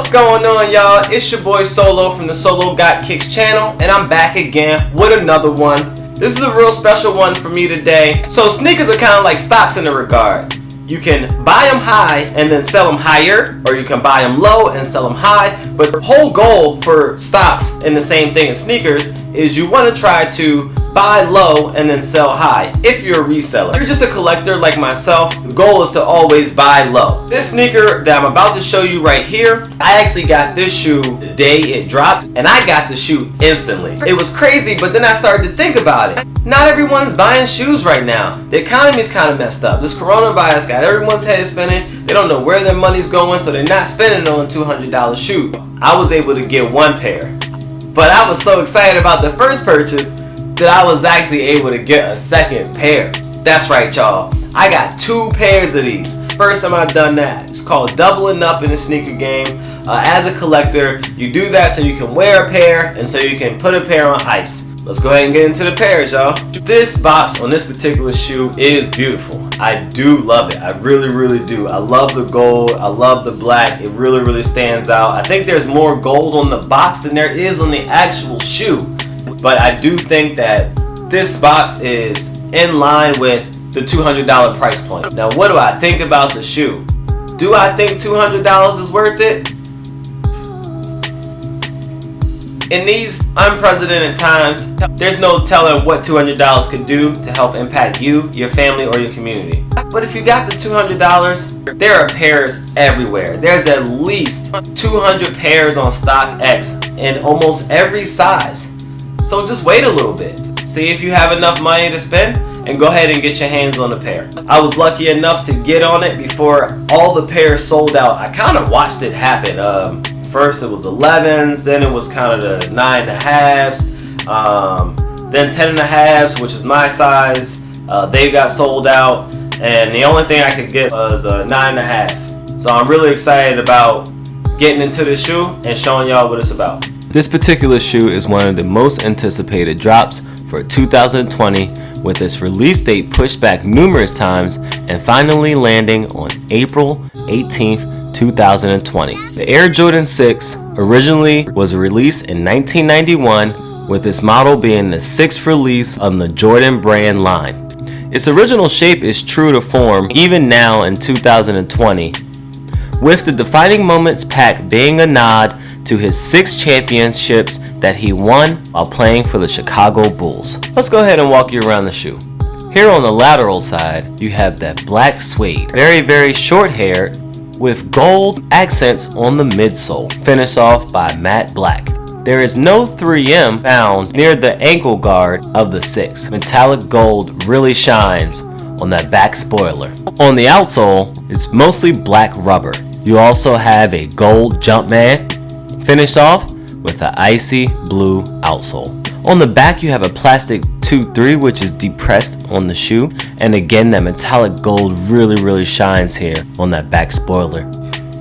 What's going on, y'all? It's your boy Solo from the Solo Got Kicks channel, and I'm back again with another one. This is a real special one for me today. So sneakers are kind of like stocks in a regard. You can buy them high and then sell them higher, or you can buy them low and sell them high. But the whole goal for stocks, and the same thing as sneakers, is you want to try to buy low and then sell high if you're a reseller. If you're just a collector like myself, the goal is to always buy low. This sneaker that I'm about to show you right here, I actually got this shoe the day it dropped, and I got the shoe instantly. It was crazy, but then I started to think about it. Not everyone's buying shoes right now. The economy's kind of messed up. This coronavirus got everyone's head spinning. They don't know where their money's going, so they're not spending on a $200 shoe. I was able to get one pair, but I was so excited about the first purchase that I was actually able to get a second pair. That's right, y'all. I got 2 pairs of these. First time I've done that. It's called doubling up in the sneaker game. As a collector, you do that so you can wear a pair and so you can put a pair on ice. Let's go ahead and get into the pairs, y'all. This box on this particular shoe is beautiful. I do love it. I really do. I love the gold. I love the black. It really stands out. I think there's more gold on the box than there is on the actual shoe. But I do think that this box is in line with the $200 price point. Now, what do I think about the shoe? Do I think $200 is worth it? In these unprecedented times, there's no telling what $200 could do to help impact you, your family, or your community. But if you got the $200, there are pairs everywhere. There's at least 200 pairs on StockX in almost every size. So just wait a little bit. See if you have enough money to spend and go ahead and get your hands on a pair. I was lucky enough to get on it before all the pairs sold out. I kind of watched it happen. First it was 11s, then it was kind of the 9.5s, then 10.5s, which is my size. They got sold out, and the only thing I could get was a 9.5. So I'm really excited about getting into this shoe and showing y'all what it's about. This particular shoe is one of the most anticipated drops for 2020, with its release date pushed back numerous times and finally landing on April 18th, 2020. The Air Jordan 6 originally was released in 1991, with this model being the 6th release on the Jordan brand line. Its original shape is true to form even now in 2020, with the defining moments pack being a nod to his 6 championships that he won while playing for the Chicago Bulls. Let's go ahead and walk you around the shoe. Here on the lateral side, you have that black suede, very short hair with gold accents on the midsole, finished off by matte black. There is no 3M found near the ankle guard of the 6. Metallic gold really shines on that back spoiler. On the outsole, it's mostly black rubber. You also have a gold Jumpman, finished off with an icy blue outsole. On the back, you have a plastic 2-3, which is depressed on the shoe, and again that metallic gold really shines here on that back spoiler.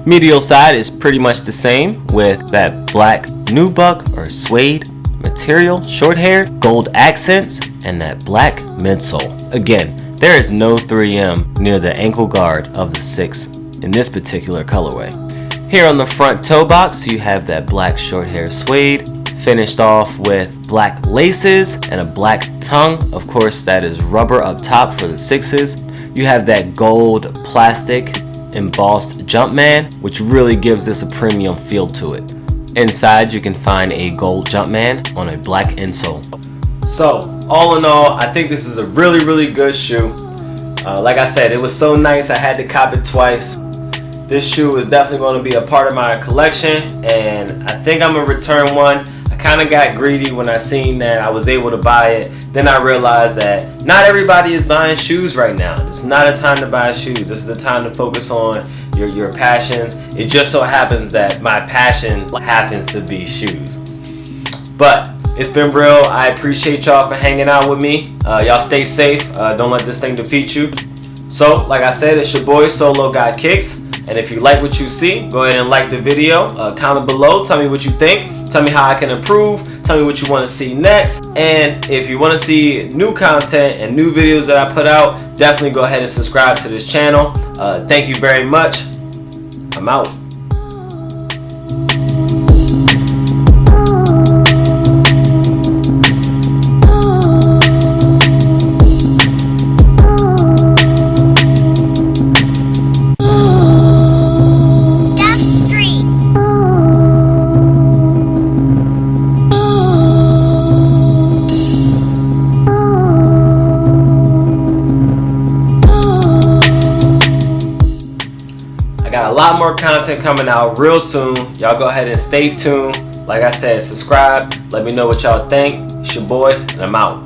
Medial side is pretty much the same, with that black nubuck or suede material, short hair, gold accents, and that black midsole. Again, there is no 3M near the ankle guard of the 6 in this particular colorway. Here on the front toe box, you have that black short hair suede, finished off with black laces and a black tongue. Of course, that is rubber up top for the 6's. You have that gold plastic embossed Jumpman, which really gives this a premium feel to it. Inside, you can find a gold Jumpman on a black insole. So, all in all, I think this is a really good shoe. Like I said, it was so nice I had to cop it twice. This shoe is definitely going to be a part of my collection, and I think I'm going to return one. I kind of got greedy when I seen that I was able to buy it. Then I realized that not everybody is buying shoes right now. This is not a time to buy shoes. This is the time to focus on your passions. It just so happens that my passion happens to be shoes. But it's been real. I appreciate y'all for hanging out with me. Y'all stay safe. Don't let this thing defeat you. So, like I said, it's your boy Solo Got Kicks. And if you like what you see, go ahead and like the video. Comment below. Tell me what you think. Tell me how I can improve. Tell me what you want to see next. And if you want to see new content and new videos that I put out, definitely go ahead and subscribe to this channel. Thank you very much. I'm out. lot more content coming out real soon. Y'all go ahead and stay tuned. Like I said, subscribe. Let me know what y'all think. It's your boy, and I'm out.